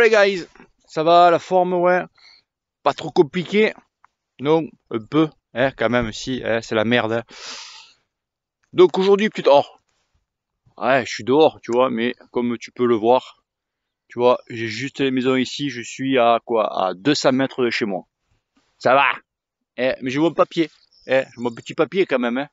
Hello les guys, ça va la forme, ouais, pas trop compliqué, non, un peu, hein, quand même si, hein, c'est la merde, hein. Donc aujourd'hui plutôt, ouais, je suis dehors, tu vois, mais comme tu peux le voir, tu vois, j'ai juste les maisons ici, je suis à quoi, à 200 mètres de chez moi, ça va, mais j'ai mon papier, j'ai mon petit papier quand même, hein.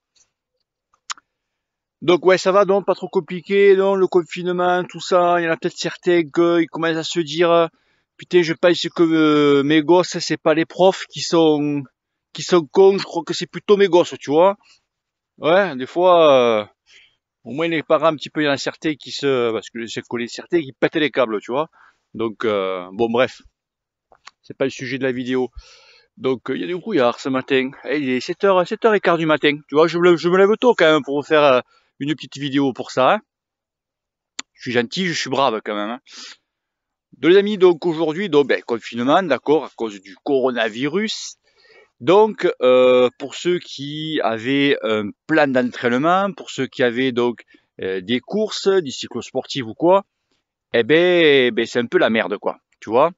Donc ouais, ça va, donc pas trop compliqué, donc le confinement, tout ça, il y en a peut-être certains qui commencent à se dire, putain, je pense que mes gosses, c'est pas les profs qui sont cons, je crois que c'est plutôt mes gosses, tu vois. Ouais, des fois, au moins les parents un petit peu, il y en a certains parce que je sais que les certains qui pètent les câbles, tu vois. Donc bon bref, c'est pas le sujet de la vidéo. Donc il y a du brouillard ce matin. Il est 7h15 du matin. Tu vois, je me lève tôt quand même pour vous faire une petite vidéo pour ça, hein. Je suis gentil, je suis brave quand même, hein. Donc les amis, donc aujourd'hui, donc confinement, d'accord, à cause du coronavirus. Donc pour ceux qui avaient un plan d'entraînement, pour ceux qui avaient donc des courses, des cyclosportifs ou quoi, c'est un peu la merde quoi, tu vois.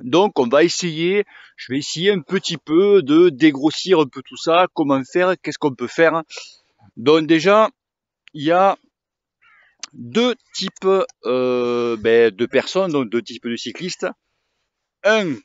Donc je vais essayer un petit peu de dégrossir un peu tout ça, comment faire, qu'est-ce qu'on peut faire. Donc déjà, il y a deux types de personnes, donc deux types de cyclistes. Un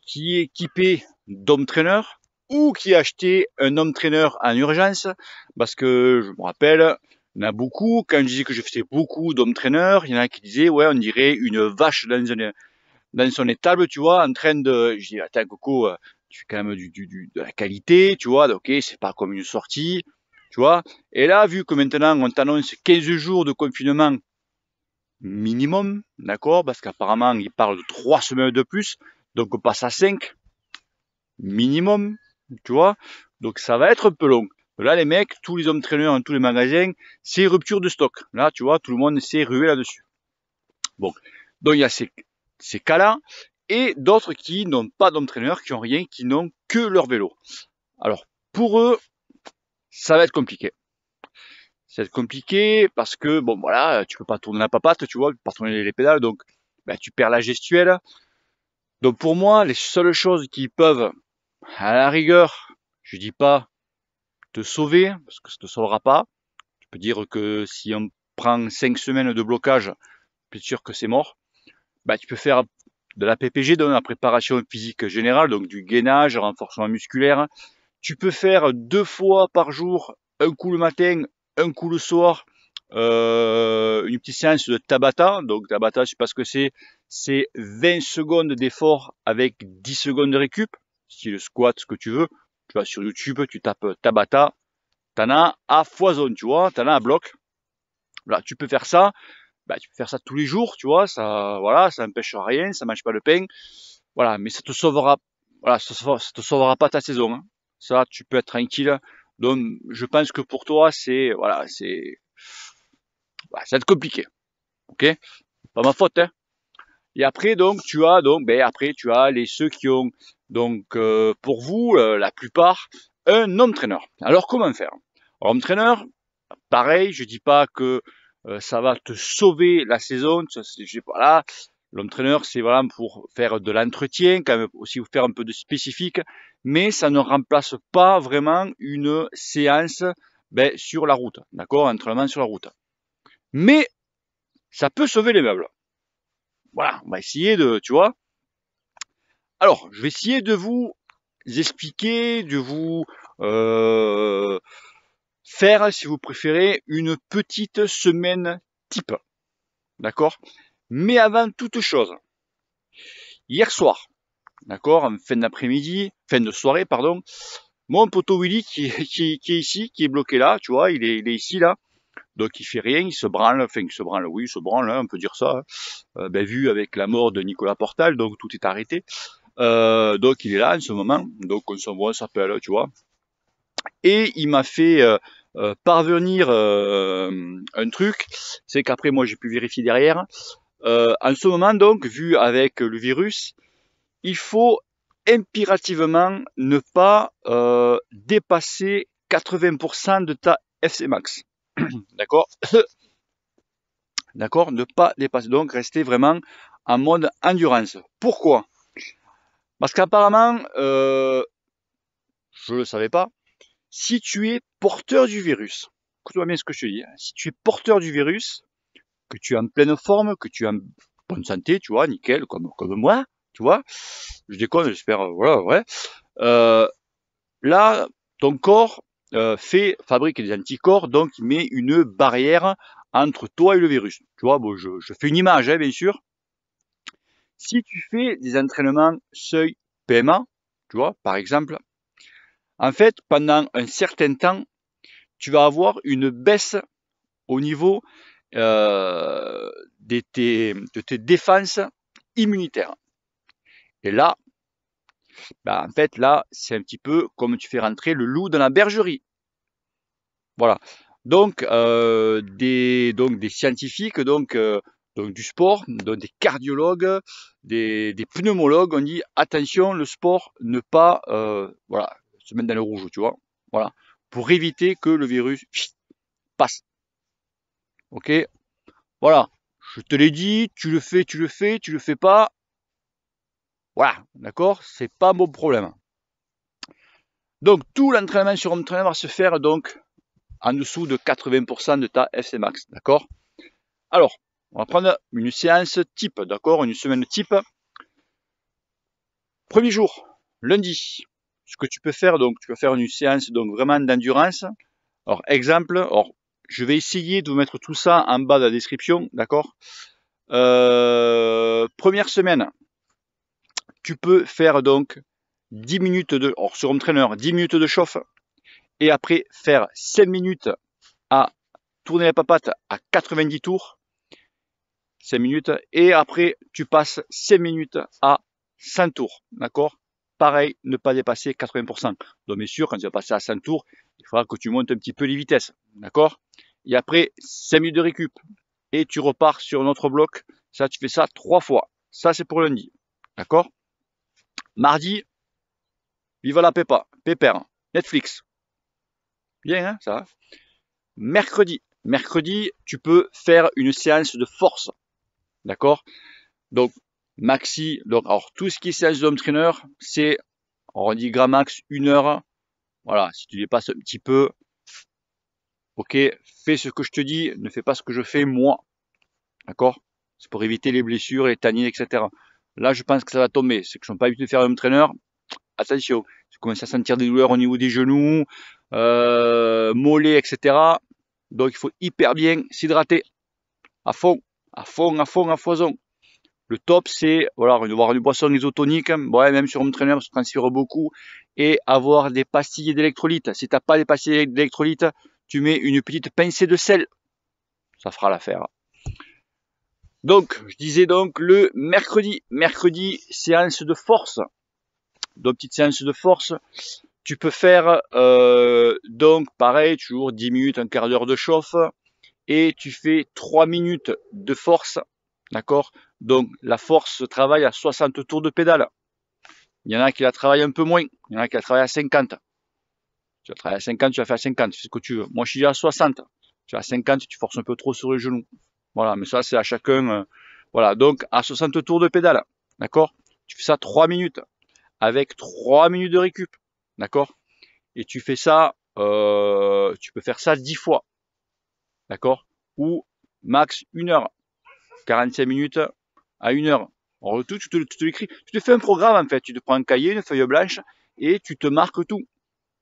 qui est équipé d'home trainer ou qui a acheté un home trainer en urgence, parce que je me rappelle, il y en a beaucoup, quand je disais que je faisais beaucoup d'home trainer, il y en a qui disaient, ouais, on dirait une vache dans son étable, tu vois, en train de, je dis, attends, Coco, tu fais quand même de la qualité, tu vois, ok, c'est pas comme une sortie, tu vois. Et là, vu que maintenant, on t'annonce 15 jours de confinement minimum, d'accord, parce qu'apparemment, il parle de 3 semaines de plus, donc on passe à 5 minimum, tu vois, donc ça va être un peu long. Là, les mecs, tous les hommes traîneurs dans tous les magasins, c'est rupture de stock. Là, tu vois, tout le monde s'est rué là-dessus. Bon, donc il y a ces cas-là, et d'autres qui n'ont pas d'entraîneur, qui ont rien, qui n'ont que leur vélo. Alors, pour eux, ça va être compliqué. Ça va être compliqué parce que, bon, voilà, tu peux pas tourner la papate, tu vois, tu peux pas tourner les pédales, donc tu perds la gestuelle. Donc pour moi, les seules choses qui peuvent, à la rigueur, je dis pas te sauver, parce que ça te sauvera pas. Tu peux dire que si on prend 5 semaines de blocage, c'est sûr que c'est mort. Tu peux faire de la PPG, de la préparation physique générale, donc du gainage, renforcement musculaire. Tu peux faire 2 fois par jour, un coup le matin, un coup le soir, une petite séance de Tabata. Donc Tabata, je sais pas ce que c'est 20 secondes d'effort avec 10 secondes de récup, style squat, ce que tu veux. Tu vas sur YouTube, tu tapes Tabata, t'en as à foison, tu vois, t'en as à bloc. Là, tu peux faire ça, tu peux faire ça tous les jours, tu vois, ça, voilà, ça n'empêche rien, ça mange pas le pain, voilà, mais ça te sauvera, voilà, ça te sauvera pas ta saison, hein. Ça, tu peux être tranquille. Donc, je pense que pour toi, voilà, ça va être compliqué, ok? Pas ma faute, hein. Et après, donc, après, tu as ceux qui ont, donc, pour vous, la plupart, un home trainer. Alors, comment faire? Home trainer, pareil, je dis pas que ça va te sauver la saison. Voilà, l'entraîneur, c'est vraiment pour faire de l'entretien, quand même aussi faire un peu de spécifique, mais ça ne remplace pas vraiment une séance sur la route, d'accord, entraînement sur la route. Mais ça peut sauver les meubles. Voilà, on va essayer tu vois. Alors, je vais essayer de vous expliquer, de vous faire, si vous préférez, une petite semaine type. D'accord? Mais avant toute chose, hier soir, d'accord, en fin d'après-midi, fin de soirée, pardon, mon poteau Willy qui est ici, qui est bloqué là, tu vois, il est ici là, donc il fait rien, il se branle, hein, on peut dire ça, hein. Vu avec la mort de Nicolas Portal, donc tout est arrêté, donc il est là en ce moment, donc on s'envoie un s'appelle, tu vois, et il m'a fait parvenir un truc, c'est qu'après moi j'ai pu vérifier derrière. En ce moment donc, vu avec le virus, il faut impérativement ne pas dépasser 80% de ta FC max. D'accord? D'accord? Ne pas dépasser. Donc rester vraiment en mode endurance. Pourquoi? Parce qu'apparemment, je le savais pas, si tu es porteur du virus, écoute-moi bien ce que je te dis, hein, si tu es porteur du virus, que tu es en pleine forme, que tu es en bonne santé, tu vois, nickel, comme moi, tu vois, je déconne, j'espère, voilà, ouais, là, ton corps fabrique des anticorps, donc il met une barrière entre toi et le virus. Tu vois, bon, je fais une image, hein, bien sûr. Si tu fais des entraînements seuil PMA, tu vois, par exemple, en fait, pendant un certain temps, tu vas avoir une baisse au niveau de tes défenses immunitaires. Et là, bah, en fait, là, c'est un petit peu comme tu fais rentrer le loup dans la bergerie. Voilà. Donc, des scientifiques, donc du sport, donc des cardiologues, des pneumologues ont dit attention, le sport, ne pas voilà, se mettre dans le rouge, tu vois. Voilà. Pour éviter que le virus passe. Ok? Voilà. Je te l'ai dit, tu le fais, tu le fais pas. Voilà, d'accord? C'est pas mon problème. Donc tout l'entraînement sur home trainer va se faire donc en dessous de 80% de ta FC max, d'accord? Alors, on va prendre une séance type, d'accord? Une semaine type. Premier jour, lundi. Ce que tu peux faire, donc, tu vas faire une séance donc vraiment d'endurance. Alors, exemple, alors, je vais essayer de vous mettre tout ça en bas de la description, d'accord? Première semaine, tu peux faire donc 10 minutes de, alors sur home trainer, 10 minutes de chauffe, et après faire 5 minutes à tourner la papate à 90 tours, 5 minutes, et après tu passes 5 minutes à 100 tours, d'accord? Pareil, ne pas dépasser 80%. Donc bien sûr, quand tu vas passer à 100 tours, il faudra que tu montes un petit peu les vitesses, d'accord? Et après, 5 minutes de récup, et tu repars sur un autre bloc. Ça, tu fais ça 3 fois. Ça, c'est pour lundi, d'accord? Mardi, viva la pépère, Netflix. Bien, hein, ça. Mercredi, tu peux faire une séance de force, d'accord? Donc, maxi, donc, alors, tout ce qui est séance d'home trainer, c'est, on dit grand max, 1 heure. Voilà, si tu dépasses un petit peu, ok, fais ce que je te dis, ne fais pas ce que je fais moi, d'accord? C'est pour éviter les blessures, les tannines, etc. Là, je pense que ça va tomber. C'est que je ne suis pas habitué de faire home trainer. Attention, tu commences à sentir des douleurs au niveau des genoux, mollets, etc. Donc, il faut hyper bien s'hydrater à fond, à foison. Le top, c'est voilà, avoir une boisson isotonique, ouais, même sur home trainer, ça se transfère beaucoup, et avoir des pastilles d'électrolytes. Si tu n'as pas des pastilles d'électrolytes, tu mets une petite pincée de sel. Ça fera l'affaire. Donc, je disais donc le mercredi, séance de force. Donc, petite séance de force. Tu peux faire donc pareil, toujours 10 minutes, un quart d'heure de chauffe, et tu fais 3 minutes de force, d'accord? Donc la force se travaille à 60 tours de pédale. Il y en a qui la travaillent un peu moins, il y en a qui la travaillent à 50. Tu vas travailler à 50, tu vas faire 50, tu fais ce que tu veux. Moi je suis à 60, tu vas à 50, tu forces un peu trop sur les genoux. Voilà, mais ça c'est à chacun. Voilà, donc à 60 tours de pédale, d'accord? Tu fais ça 3 minutes, avec 3 minutes de récup, d'accord? Et tu fais ça, tu peux faire ça 10 fois, d'accord? Ou max 1 heure, 45 minutes à 1 heure. Alors tout, tu te l'écris, tu te fais un programme en fait, tu te prends un cahier, une feuille blanche, et tu te marques tout.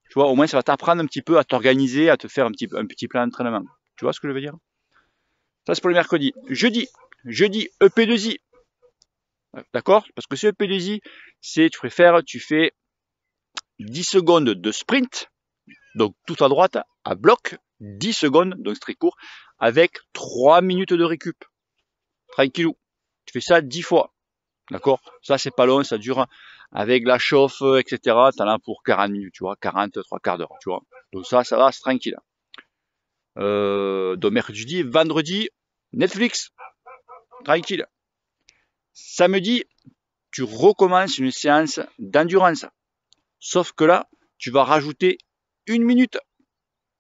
Tu vois, au moins ça va t'apprendre un petit peu à t'organiser, à te faire un petit plan d'entraînement. Tu vois ce que je veux dire? Ça c'est pour le mercredi. Jeudi, EP2I. D'accord? Parce que ce EP2I, c'est, tu fais 10 secondes de sprint, donc tout à droite, à bloc, 10 secondes, donc c'est très court, avec 3 minutes de récup. Tranquillou. Tu fais ça 10 fois. D'accord? Ça, c'est pas long, ça dure avec la chauffe, etc. T'en as pour 40 minutes, tu vois, 40, 3 quarts d'heure, tu vois. Donc ça va, c'est tranquille. Donc mercredi, vendredi, Netflix, tranquille. Samedi, tu recommences une séance d'endurance. Sauf que là, tu vas rajouter 1 minute.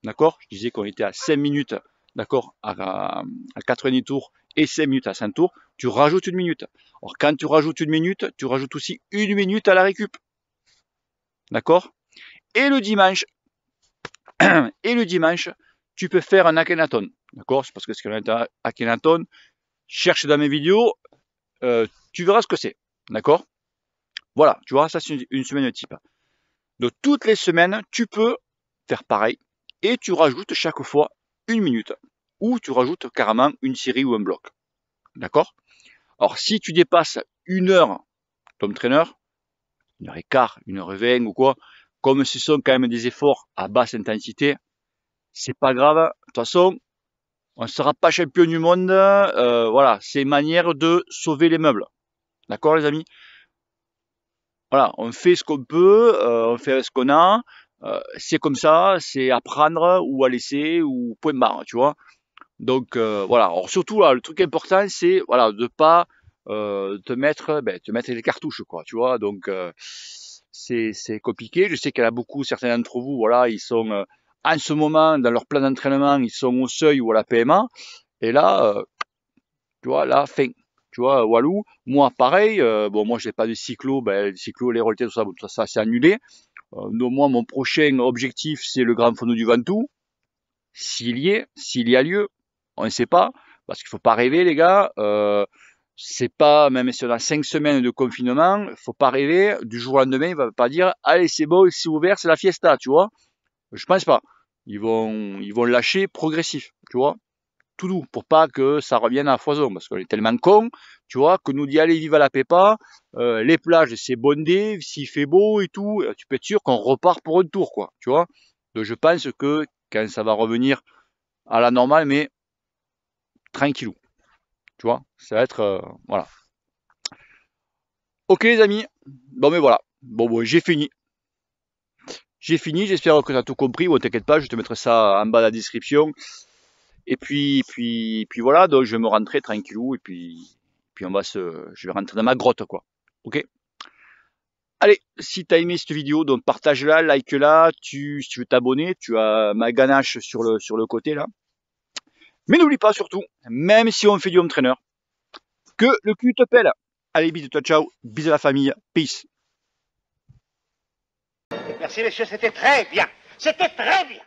D'accord? Je disais qu'on était à 5 minutes, d'accord, à 90 tours, et 5 minutes à 100 tours, tu rajoutes 1 minute. Alors quand tu rajoutes 1 minute, tu rajoutes aussi 1 minute à la récup. D'accord? Et le dimanche, tu peux faire un Akhenaton. D'accord? C'est parce que c'est un Akhenaton. Cherche dans mes vidéos, tu verras ce que c'est. D'accord? Voilà, tu vois, ça c'est une semaine type. Donc toutes les semaines, tu peux faire pareil et tu rajoutes chaque fois 1 minute ou tu rajoutes carrément une série ou un bloc. D'accord? Alors si tu dépasses 1 heure ton trainer, 1h15, 1h20 ou quoi, comme ce sont quand même des efforts à basse intensité, c'est pas grave. De toute façon, on ne sera pas champion du monde. Voilà, c'est une manière de sauver les meubles. D'accord les amis? Voilà, on fait ce qu'on peut, on fait ce qu'on a. C'est comme ça, c'est à prendre ou à laisser ou point barre, tu vois. Donc voilà. Alors surtout là, le truc important, c'est voilà de pas te mettre les cartouches, quoi, tu vois. Donc c'est compliqué. Je sais qu'il y en a beaucoup, certains d'entre vous, voilà, ils sont en ce moment dans leur plan d'entraînement, ils sont au seuil ou à la PMA. Et là, tu vois, là, fin. Tu vois, Walou, moi pareil, bon moi j'ai pas de cyclo, le cyclo, les relais, tout ça c'est annulé. Donc moi mon prochain objectif c'est le Grand Fondo du Ventoux, s'il y a lieu, on ne sait pas, parce qu'il faut pas rêver les gars, c'est pas, même si on a 5 semaines de confinement, faut pas rêver, du jour au lendemain il va pas dire, allez c'est bon, c'est ouvert, c'est la fiesta, tu vois, je pense pas, ils vont lâcher progressif, tu vois, tout doux, pour pas que ça revienne à foison, parce qu'on est tellement con, tu vois, que nous dit allez vive à la pépa, les plages c'est bondé, s'il fait beau et tout, tu peux être sûr qu'on repart pour un tour, quoi, tu vois. Donc je pense que quand ça va revenir à la normale, mais tranquillou, tu vois, ça va être, voilà. Ok les amis, bon mais voilà, bon j'ai fini. J'ai fini, j'espère que tu as tout compris, bon t'inquiète pas, je te mettrai ça en bas de la description. Et puis voilà, donc je vais me rentrer tranquillou, et puis je vais rentrer dans ma grotte, quoi. Ok? Allez, si t'as aimé cette vidéo, donc partage-la, like-la, si tu veux t'abonner, tu as ma ganache sur le côté, là. Mais n'oublie pas surtout, même si on fait du home trainer, que le cul te pèle. Allez, bisous, ciao, ciao, bisous à la famille, peace. Merci messieurs, c'était très bien. C'était très bien.